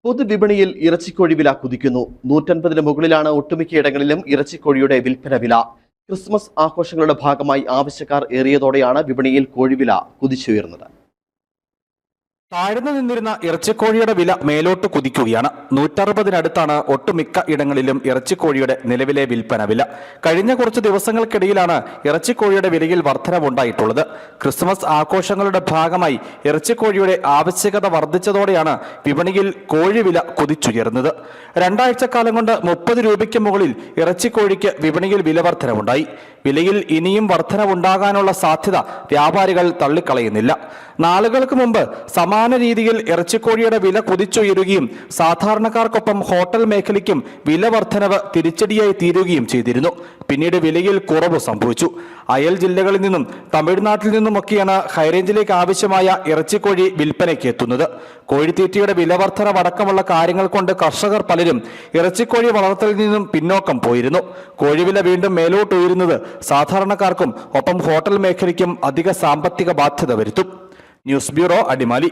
പൊതുവിപണിയിൽ ഇറച്ചിക്കോഴി വില കുതിക്കുന്നു. 150-ന് മുകളിലാണ് ഒട്ടുമിക്കയിടങ്ങളിലും ഇറച്ചിക്കോഴിയുടെ വിൽപ്പന വില. ക്രിസ്മസ് ആഘോഷങ്ങളുടെ ഭാഗമായി ആവശ്യക്കാർ ഏറിയതോടെയാണ് വിപണിയിൽ കോഴിവില കുതിച്ചുയർന്നത്. താഴ്ന്നു നിന്നിരുന്ന ഇറച്ചിക്കോഴിയുടെ വില മേലോട്ട് കുതിക്കുകയാണ്. 160-നടുത്താണ് ഒട്ടുമിക്ക ഇടങ്ങളിലും ഇറച്ചിക്കോഴിയുടെ നിലവിലെ വിൽപ്പന വില. കഴിഞ്ഞ കുറച്ച് ദിവസങ്ങൾക്കിടയിലാണ് ഇറച്ചിക്കോഴിയുടെ വിലയിൽ വർധനവുണ്ടായിട്ടുള്ളത്. ക്രിസ്മസ് ആഘോഷങ്ങളുടെ ഭാഗമായി ഇറച്ചിക്കോഴിയുടെ ആവശ്യകത വർദ്ധിച്ചതോടെയാണ് വിപണിയിൽ കോഴിവില കുതിച്ചുയർന്നത്. 2 ആഴ്ചക്കാലം കൊണ്ട് 30 രൂപയ്ക്ക് മുകളിൽ ഇറച്ചിക്കോഴിക്ക് വിപണിയിൽ വില വർധനവുണ്ടായി. വിലയിൽ ഇനിയും വർധനവുണ്ടാകാനുള്ള സാധ്യത വ്യാപാരികൾ തള്ളിക്കളയുന്നില്ല. നാളുകൾക്ക് മുമ്പ് സമാന രീതിയിൽ ഇറച്ചിക്കോഴിയുടെ വില കുതിച്ചുയരുകയും സാധാരണക്കാർക്കൊപ്പം ഹോട്ടൽ മേഖലയ്ക്കും വില വർധനവ് തിരിച്ചടിയായി തീരുകയും ചെയ്തിരുന്നു. പിന്നീട് വിലയിൽ കുറവ് സംഭവിച്ചു. അയൽ ജില്ലകളിൽ നിന്നും തമിഴ്നാട്ടിൽ നിന്നുമൊക്കെയാണ് ഹൈറേഞ്ചിലേക്ക് ആവശ്യമായ ഇറച്ചിക്കോഴി വിൽപ്പനയ്ക്ക് എത്തുന്നത്. കോഴിത്തീറ്റയുടെ വില വർധനവടക്കമുള്ള കാര്യങ്ങൾ കൊണ്ട് കർഷകർ പലരും ഇറച്ചിക്കോഴി വളർത്തലിൽ നിന്നും പിന്നോക്കം പോയിരുന്നു. കോഴിവില വീണ്ടും മേലോട്ട് ഉയരുന്നത് സാധാരണക്കാർക്കും ഒപ്പം ഹോട്ടൽ മേഖലയ്ക്കും അധിക സാമ്പത്തിക ബാധ്യത വരുത്തും. News bureau, Adimali.